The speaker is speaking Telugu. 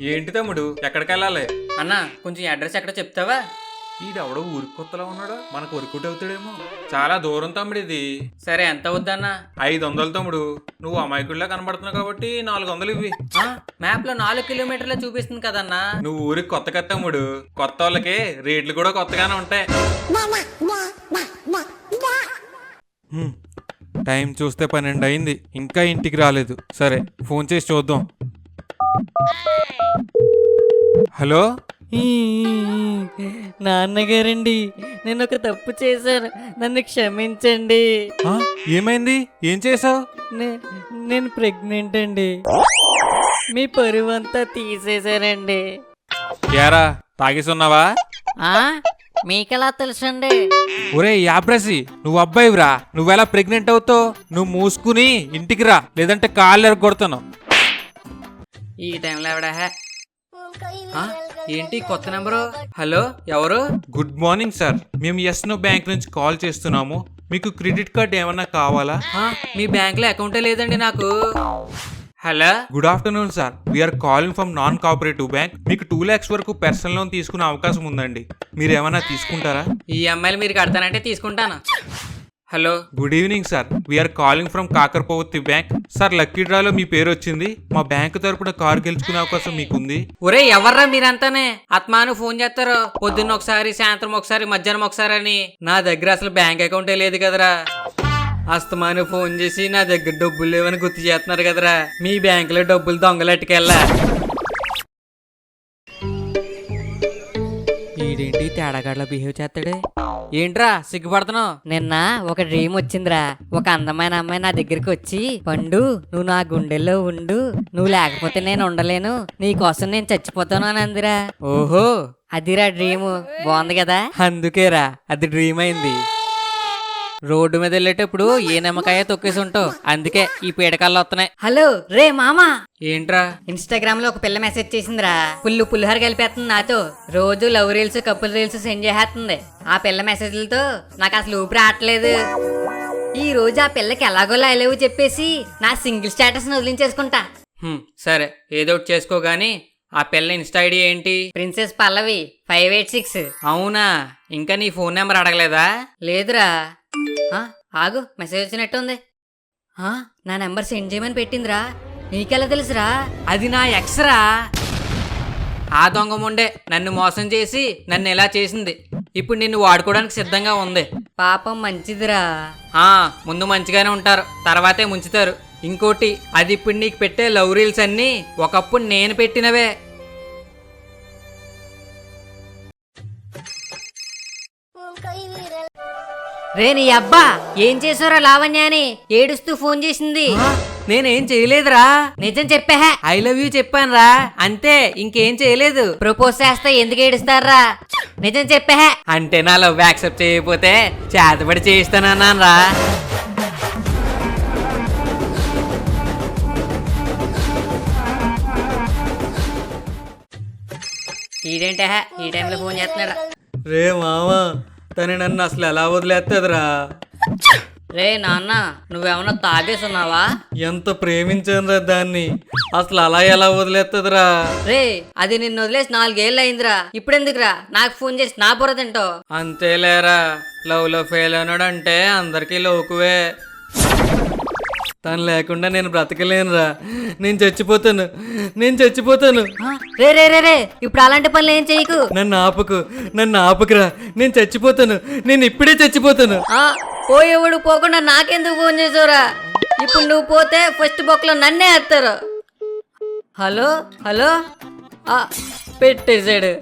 ఏంటి తమ్ముడు, ఎక్కడికి వెళ్ళాలి? అన్న కొంచెం అడ్రస్ ఎక్కడ చెప్తావా? ఈడెవడో ఊరికి కొత్తలో ఉన్నాడు, మనకు వర్కౌట్ అవుతాడేమో. చాలా దూరం తమ్ముడు ఇది. సరే ఎంత అవుద్దన్నా? 500 తమ్ముడు. నువ్వు అమాయకుడిలా కనబడుతున్నావు కాబట్టి 400 ఇవి. మ్యాప్ లో 4 కిలోమీటర్లే చూపిస్తుంది కదన్నా. నువ్వు ఊరికి కొత్త కదా తమ్ముడు, కొత్త వాళ్ళకి రేట్లు కూడా కొత్తగానే ఉంటాయి. టైం చూస్తే 12 అయింది, ఇంకా ఇంటికి రాలేదు. సరే ఫోన్ చేసి చూద్దాం. హలో, నాన్నగారండి, నేను ఒక తప్పు చేశాను, నన్ను క్షమించండి. ఏమైంది? ఏం చేసావు? నేను ప్రెగ్నెంట్ అండి. మీ పరువంతా తీసేశారండి. యారా తాగేసున్నావా? మీకెలా తెలుసండి? ఒరే యాబ్రసి, నువ్వు అబ్బాయివిరా, నువ్వెలా ప్రెగ్నెంట్ అవుతావు? నువ్వు మూసుకుని ఇంటికి రా, లేదంటే కాళ్ళు ఎరగొడతాను. ఈ టైంలో ఎవడా? ఏంటి కొత్త నెంబరు? హలో, ఎవరు? గుడ్ మార్నింగ్ సార్, మేము ఎస్నో బ్యాంక్ నుంచి కాల్ చేస్తున్నాము. మీకు క్రెడిట్ కార్డ్ ఏమన్నా కావాలా? మీ బ్యాంక్ లో అకౌంటే లేదండి నాకు. Hello, good afternoon sir, we are calling from non cooperative bank. మీకు 2 lakhs వరకు పర్సనల్ లోన్ తీసుకునే అవకాశం ఉందండి. మీరు ఏమైనా తీసుకుంటారా? ఈ అమ్మాయిలు మీరు కడతానంటే తీసుకుంటాను. Hello, good evening sir, we are calling from కాకర్పవతి బ్యాంక్. సార్ లక్కీ డ్రాలో మీ పేరు వచ్చింది. మా బ్యాంక్ తరపున కారు గెలుచుకునే అవకాశం మీకుంది. ఒరే ఎవర్రా మీరంతానే? ఆత్మాను ఫోన్ చేస్తారు, పొద్దున్న ఒకసారి, సాయంత్రం ఒకసారి, మధ్యాహ్నం ఒకసారి అని. నా దగ్గర అసలు బ్యాంక్ అకౌంటే లేదు కదరా. అస్తమాను ఫోన్ చేసి నా దగ్గర డబ్బులు లేవని గుర్తు చేస్తున్నారు కదరా. మీ బ్యాంకులో డబ్బులు దొంగలెట్టుకెళ్ళా. ఈడేంటి తేడాగాడ్లా బిహేవ్ చేస్తాడే? ఏంట్రా సిగ్గుపడుతున్నావు? నిన్న ఒక డ్రీమ్ వచ్చిందిరా. ఒక అందమైన అమ్మాయి నా దగ్గరికి వచ్చి, పండు నువ్వు నా గుండెల్లో ఉండు, నువ్వు లేకపోతే నేను ఉండలేను, నీ కోసం నేను చచ్చిపోతాను అని అందిరా. ఓహో, అదిరా డ్రీమ్. బాగుంది కదా? అందుకేరా అది డ్రీమ్ అయింది. రోడ్డు మీద వెళ్ళేటప్పుడు ఏ నిమ్మకాయ తొక్కేసి ఉంటావు, అందుకే ఈ పీడకాలు వస్తున్నాయి. హలో రే మామా, ఏంట్రా? ఇన్స్టాగ్రామ్ లో ఒక పిల్ల మెసేజ్ చేసిందిరా. పులిహోర కలిపేస్తుంది నాతో. రోజు love reels, couple reels send చేసేస్తుంది. ఆ పిల్ల మెసేజ్లతో నాకు అసలు ఊపిరి ఆటలేదు. ఈ రోజు ఆ పిల్లకి ఎలాగోలా లేవు చెప్పేసి నా సింగిల్ స్టేటస్ ని వదిలించేసుకుంటా. సరే ఏదో ఒకటి చేసుకో గానీ ఆ పిల్ల ఇన్స్టా ఐడి ఏంటి? ప్రిన్సెస్ పల్లవి 586. అవునా? ఇంకా నీ ఫోన్ నెంబర్ అడగలేదా? లేదురా. ఆగు, మెసేజ్ వచ్చినట్టు ఉంది. నా నెంబర్ సెండ్ చేయమని పెట్టిందిరా. నీకెలా తెలుసురా? అది నా ఎక్స్రా. ఆ దొంగ ముండే నన్ను మోసం చేసి నన్ను ఎలా చేసింది. ఇప్పుడు నిన్ను వాడుకోవడానికి సిద్ధంగా ఉంది. పాపం మంచిదిరా. ముందు మంచిగానే ఉంటారు, తర్వాతే ముంచుతారు. ఇంకోటి, అది ఇప్పుడు నీకు పెట్టే లవ్ రీల్స్ అన్నీ ఒకప్పుడు నేను పెట్టినవే. రే నీ అబ్బా, ఏం చేసారా లావణ్య అని ఏడుస్తూ ఫోన్ చేసింది. నేనేం చేయలేదురా. నిజం చెప్పా. ఐ లవ్ యూ చెప్పానురా, అంతే, ఇంకేం చేయలేదు. ప్రపోజ్ చేస్తే ఎందుకు ఏడుస్తారా? నిజం చెప్పా. అంటే నా లవ్ యాక్సెప్ట్ చేయకపోతే చేతబడి చేయిస్తానన్నాను రా. ఈడేంటా ఈ టైంలో ఫోన్ చేస్తున్నాడా? రే మావా, తను నన్ను అసలు ఎలా వదిలేస్తుందిరా? రే నాన్న, నువ్వేమన్నా తాగేసున్నావా? ఎంత ప్రేమించాను రా దాన్ని, అసలు అలా ఎలా వదిలేస్తుందిరా? రే అది నిన్ను వదిలేసి 4 ఏళ్ళు అయిందిరా. ఇప్పుడెందుకురా నాకు ఫోన్ చేసి నా బుర్ర తింటావు? అంతేలేరా, లవ్ లో ఫెయిల్ అయినాడు అంటే అందరికీ లోకువే. తను లేకుండా నేను బ్రతకలేనురా. నేను చచ్చిపోతాను. రే రే రే రే ఇప్పుడు అలాంటి పనులు ఏం చెయ్యకు. నన్ను ఆపుకురా, నేను చచ్చిపోతాను. నేను ఇప్పుడే చచ్చిపోతాను. పోయేవాడు పోకుండా నాకెందుకు ఫోన్ చేసావురా? ఇప్పుడు నువ్వు పోతే ఫస్ట్ బొక్కలో నన్నే వేస్తారు. హలో హలో పెట్టేశాడు.